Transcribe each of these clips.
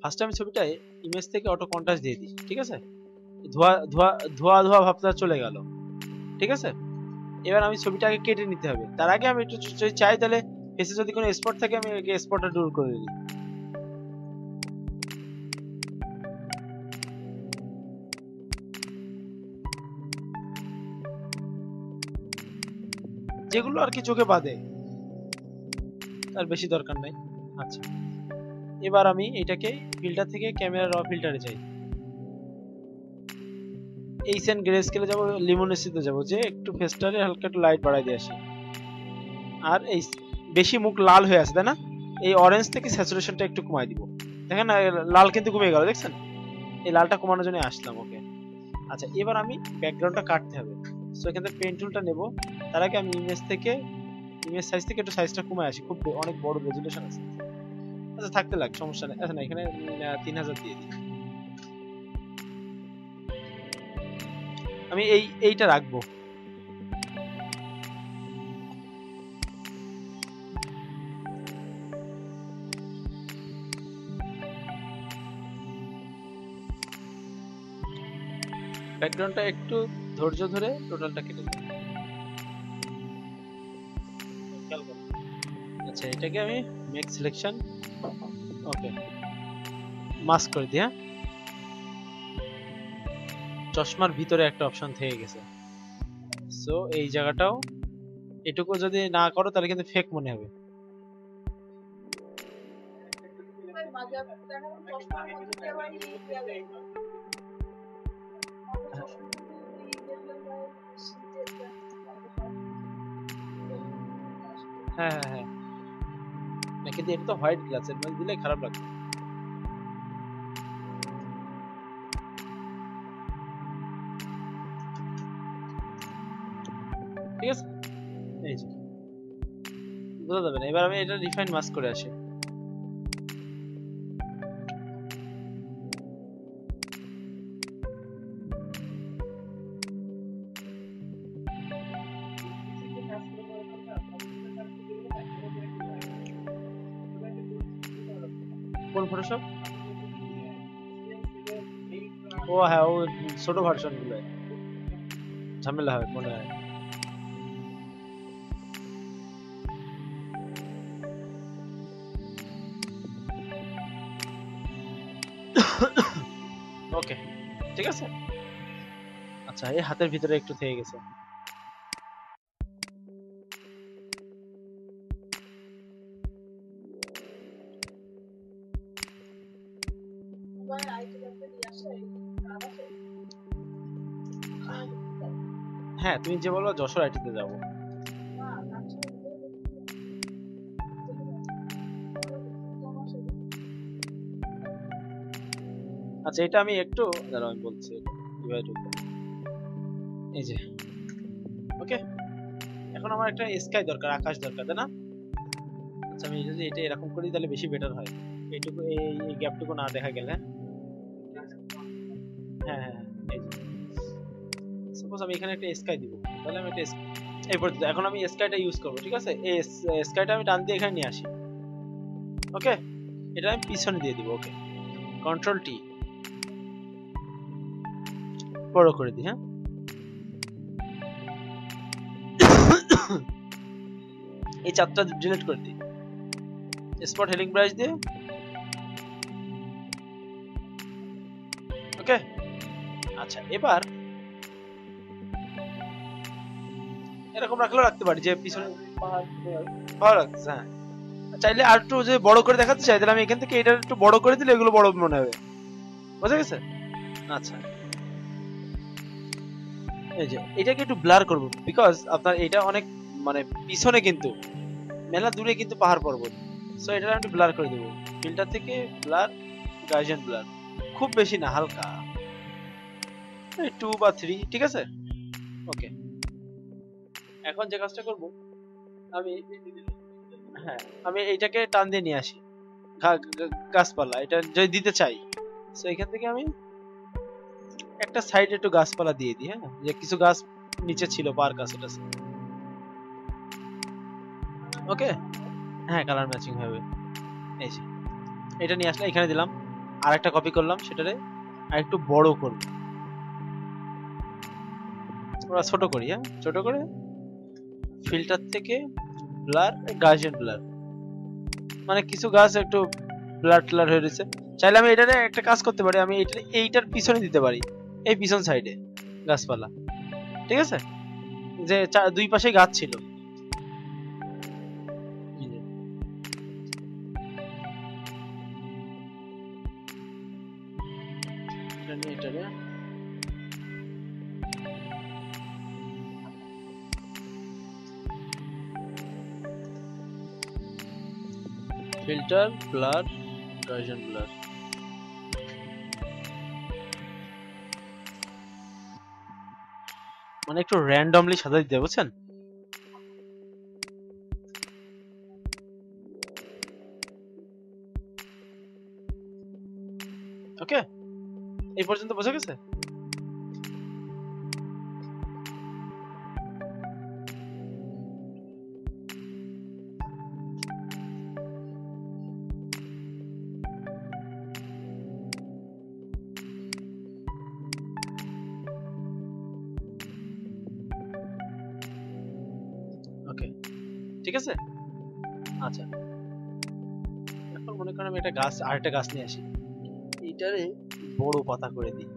First আমি ছবিটায় image থেকে অটো কন্ট্রাস্ট দিয়ে দিই, ঠিক আছে? ধোয়া ধোয়া ধোয়া ধোয়া ভাবটা চলে গেল, ঠিক আছে? এবার আমি ছবিটাকে কেটে নিতে হবে। তার আগে আমি একটু যদি চাই তাহলে ফেসে যদি কোনো স্পট থাকে আমি স্পটটা দূর করে দিই। যেগুলো আর কি চোখে বাঁধে, তার বেশি দরকার নাই। আচ্ছা, এবার আমি এটাকে ফিল্টার থেকে ক্যামেরা র ফিল্টারে যাই, এই সেন গ্রে স্কেলে যাবো, লিমোনেসিতে যাবো, যে একটু ফেস্টারে হালকা একটু লাইট বাড়াই দিয়ে আসি। আর এই বেশি মুখ লাল হয়ে আছে তাই না, এই অরেঞ্জ থেকে স্যাচুরেশনটা একটু কমাই দিব। দেখেন না লাল কিন্তু কমে গেল, দেখছেন? এই লালটা কমানোর জন্য আসলাম। ওকে, আচ্ছা এবার আমি ব্যাকগ্রাউন্ডটা কাটতে হবে। সো এখান থেকে পেন টুলটা নেব। তার আগে আমি ইমেজ সাইজ থেকে একটু সাইজটা কমায় আসি, খুব অনেক বড় রেজুলেশন আছে। আচ্ছা থাকতে লাগ, সমস্যা নেই। আচ্ছা না, এখানে 3000 দিয়ে দিই। আমি এইটা রাখবো। ব্যাকগ্রাউন্ডটা একটু ধৈর্য ধরে টোটালটা কেটে দেব। আচ্ছা এটাকে আমি মেক সিলেকশন, ওকে, মাস্ক করে দিই। হ্যাঁ, চশমার ভিতরে একটা অপশন থেকে গেছে। সো এই জায়গাটাও এটুকু যদি না করো তাহলে কিন্তু ফেক মনে হবে। হ্যাঁ হ্যাঁ হ্যাঁ, না কিন্তু এটা তো হোয়াইট গ্লাস, এর মধ্যে দিলে খারাপ লাগবে। ঠিক আছে, এই যে বোঝা যাবে না। এবার আমি এটা রিফাইন মাস্ক করে আসি। কোন ফটোশপ? ও হ্যাঁ, ও ছোট ভার্সন গুলো ঝামেলা হয় মনে হয়। ওকে, ঠিক আছে। আচ্ছা এই হাতের ভিতরে একটু থেকে গেছে। হ্যাঁ তুমি যে বলো যশোর আইটিতে যাবো। আচ্ছা এটা আমি একটু দাঁড়াও, আমি বলছি কিভাবে ঢুকবো। এই যে ওকে, এখন আমার একটা স্কাই দরকার, আকাশ দরকার তাই না? আচ্ছা আমি যদি এটা এরকম করি তাহলে বেশি বেটার হয়, এইটুকু এই গ্যাপটুকু না দেখা গেলে। হ্যাঁ হ্যাঁ হ্যাঁ, এই যে সাপোজ আমি এখানে একটা স্কাই দিব, তাহলে আমি একটা এই পর্যন্ত। এখন আমি স্কাইটা ইউজ করবো, ঠিক আছে? এই স্কাইটা আমি টান দিয়ে এখানে নিয়ে আসি। ওকে, এটা আমি পিছনে দিয়ে দিব। ওকে, কন্ট্রোল টি, বড় করে দিই। হ্যাঁ, এই চারটা ডিলিট করে দিই স্পট হেলিং ব্রাশ দিয়ে। ওকে, আচ্ছা এবার এরকম রাখলেও রাখতে পারি যে পিছনে ভালো লাগছে। হ্যাঁ, চাইলে আর একটু যে বড় করে দেখাতে চাই তাহলে আমি এখান থেকে এটা একটু বড় করে দিলে এগুলো বড় মনে হবে। বুঝা গেছে? আচ্ছা এই যে এটাকে একটু ব্লার করব, বিকজ আপনার এটা অনেক মানে পিছনে কিন্তু মেলা দূরে কিন্তু পাহাড় পর্বত। সো এটা আমি একটু ব্লার করে দেবো। ফিল্টার থেকে ব্লার, গার্জিয়ান ব্লার, খুব বেশি না, হালকা 2 বা 3, ঠিক আছে? ওকে, এখন যে কাজটা করব আমি, হ্যাঁ আমি এইটাকে টান দিয়ে নিয়ে আসি গাছপালা এটা যদি দিতে চাই। সো এখান থেকে আমি একটা সাইডে একটু গাছপালা দিয়ে দিই। হ্যাঁ, যে কিছু গাছ নিচে ছিল, পার্ক আছে এটা। ওকে, হ্যাঁ কালার ম্যাচিং হবে। এই যে এটা নিয়ে আসলে এখানে দিলাম। আরেকটা কপি করলাম, সেটারে আর একটু বড় করব, ওরা ছোট করি, হ্যাঁ ছোট করে ফিল্টার থেকে ব্লার, গাউসিয়ান ব্লার, মানে কিছু গাছ একটু ব্লার ট্লার হয়ে রয়েছে, চাইলে আমি এটারে একটা কাজ করতে পারি, আমি এইটার পিছনে দিতে পারি, এই পিছন সাইডে গাছপালা, ঠিক আছে, যে দুই পাশে গাছ ছিল, এটারে ফিল্টার ব্লার গাউসিয়ান ব্লার, মানে একটু র্যান্ডমলি সাজা দিতে, বুঝছেন? ওকে, এই পর্যন্ত বোঝা গেছে? ওকে, ঠিক আছে। আচ্ছা, এখন মনে করেন আমি একটা গাছ, আরেকটা গাছ নিয়ে আসি, এইটারে বড় পাতা করে দিই,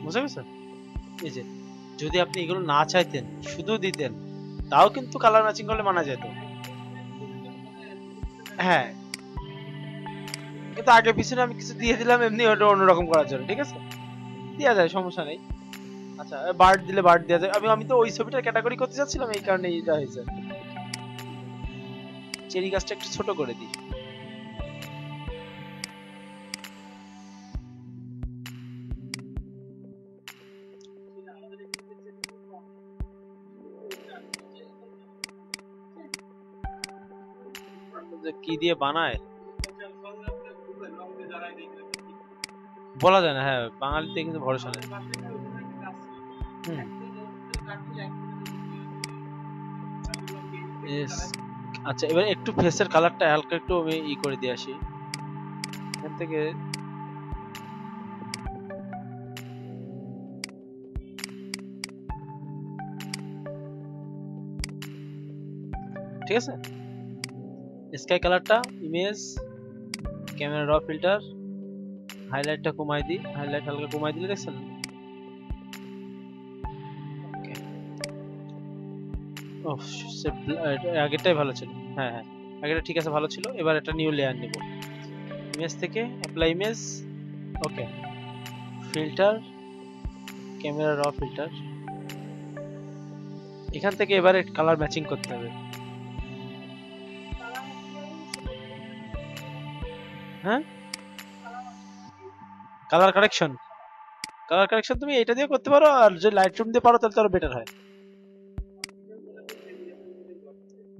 বুঝা গেছে? এই যে, যদি আপনি এগুলো না চাইতেন, শুধু দিতেন, তাও কিন্তু কালার ম্যাচিং করলে মানা যেত, হ্যাঁ, কিন্তু আগে পিছনে আমি কিছু দিয়ে দিলাম এমনি, ওটা অন্যরকম করার জন্য, ঠিক আছে, দেওয়া যায়, সমস্যা নেই। আচ্ছা, বার্ড দিলে বার্ড দেওয়া যায়, আমি তো ওই ছবিটার ক্যাটাগরি করতে যাচ্ছিলাম, এই কারণে এটা হয়েছে। চেরি গাছটা একটু ছোট করে দিই, যে কি দিয়ে বানায় বলা যায় না, হ্যাঁ বাঙালিতে কিন্তু ভরসা নেই। Yes. আচ্ছা, এবার একটু ফেসের কালারটা হালকা একটু আমি করে দিয়ে আসি এখান থেকে, ঠিক আছে। স্কাই কালারটা, ইমেজ, ক্যামেরা র ফিল্টার, হাইলাইটটা কমাই দিই, হাইলাইট হালকা কমাই দিলে দেখছেন, ওহ আগেরটাই ভালো ছিল, হ্যাঁ হ্যাঁ আগেরটা ঠিক আছে, ভালো ছিল। এবার একটা নিউ লেয়ার নেব, ইমেজ থেকে অ্যাপ্লাই ইমেজ, ওকে, ফিল্টার, ক্যামেরা র ফিল্টার, এখান থেকে এবারে কালার ম্যাচিং করতে হবে, হ্যাঁ কালার কারেকশন, কালার কারেকশন তুমি এটা দিয়ে করতে পারো, আর যদি লাইট রুম দিয়ে পারো তাহলে তো আরো বেটার হয়,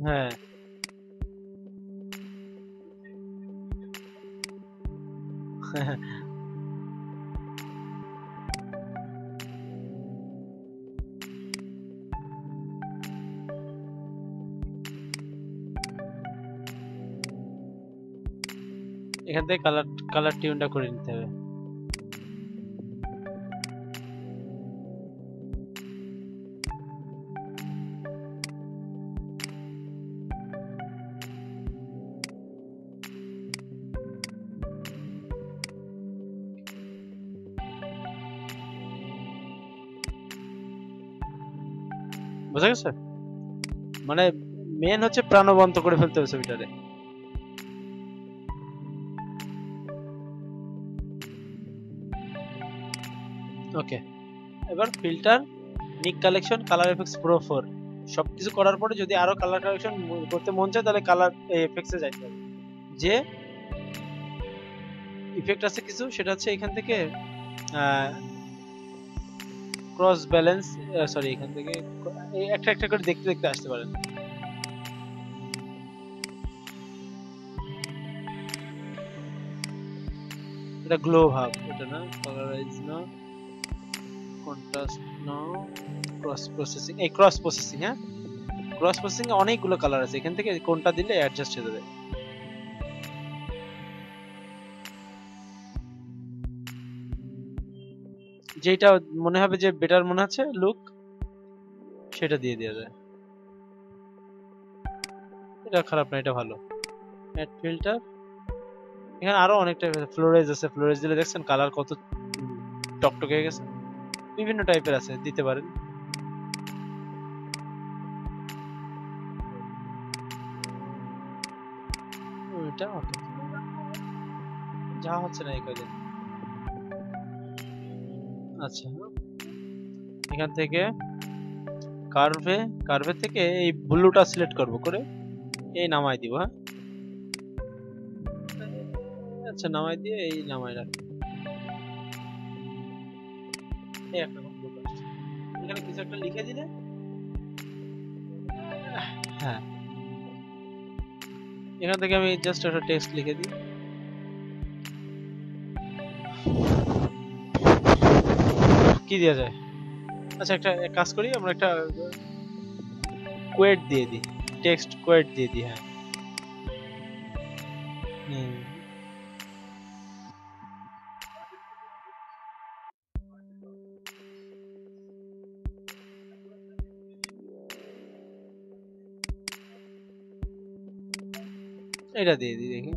হ্যাঁ। এখান থেকে কালার কালার টিউনটা করে নিতে হবে, বুঝা গেছে? মানে মেন হচ্ছে প্রাণবন্ত করে ফেলতে হবে ছবিটারে, ওকে। এবার ফিল্টার, নিক কালেকশন, কালার এফেক্টস প্রো 4 সবকিছু করার পরে যদি আরো কালার কালেকশন করতে মন চায় তাহলে কালার এফেক্টসে যাইতে হবে, যে ইফেক্ট আছে কিছু, সেটা হচ্ছে এখান থেকে ক্রস ব্যালেন্স, সরি এখান থেকে একটা একটা করে দেখতে দেখতে আসতে পারেন। এটা গ্লো ভাব, এটা না কালারাইজ না, কন্ট্রাস্ট না, ক্রস প্রসেসিং। এই ক্রস প্রসেসিং, হ্যাঁ ক্রস প্রসেসিং এ অনেকগুলো কালার আছে, এখান থেকে কোনটা দিলে অ্যাডজাস্ট হয়ে যাবে। যেটা মনে হবে যে বেটার মনে হচ্ছে লুক, সেটা দিয়ে দেওয়া যায়। এটা খারাপ না, এটা ভালো। অ্যাড ফিল্টার, এখানে আরো অনেকটা ফ্লোরেজ আছে, ফ্লোরেজ দিলে দেখছেন কালার কত টকটকে হয়ে গেছে। বিভিন্ন টাইপের আছে, দিতে পারেন। এটা ওকে, যা হচ্ছে না এই কয়দিন। আচ্ছা, এখান থেকে কার্ভে, কার্ভে থেকে এই ব্লুটা সিলেক্ট করব, করে এই নামাই দিব। হ্যাঁ আচ্ছা, নামাই দিয়ে এই নামাই রাখি। এই একটা ব্লু আসছে, এখানে কিছু একটা লিখে দিলে, হ্যাঁ এখান থেকে আমি জাস্ট একটা টেক্সট লিখে দিই। কি দেওয়া যায়? আচ্ছা একটা এক কাজ করি, আমরা একটা কোয়েট দিয়ে দিই, টেক্সট কোয়েট দিয়ে দিই। হ্যাঁ হুম, এটা দিয়ে দিই দেখি।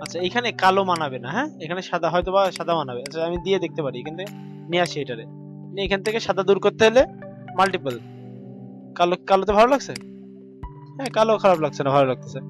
আচ্ছা এখানে কালো মানাবে না, হ্যাঁ এখানে সাদা, হয়তো বা সাদা মানাবে। আচ্ছা আমি দিয়ে দেখতে পারি, এখান থেকে নিয়ে আসি এটারে, নিয়ে এখান থেকে সাদা দূর করতে হলে মাল্টিপল। কালো, কালোতে ভালো লাগছে, হ্যাঁ কালো খারাপ লাগছে না, ভালো লাগতেছে।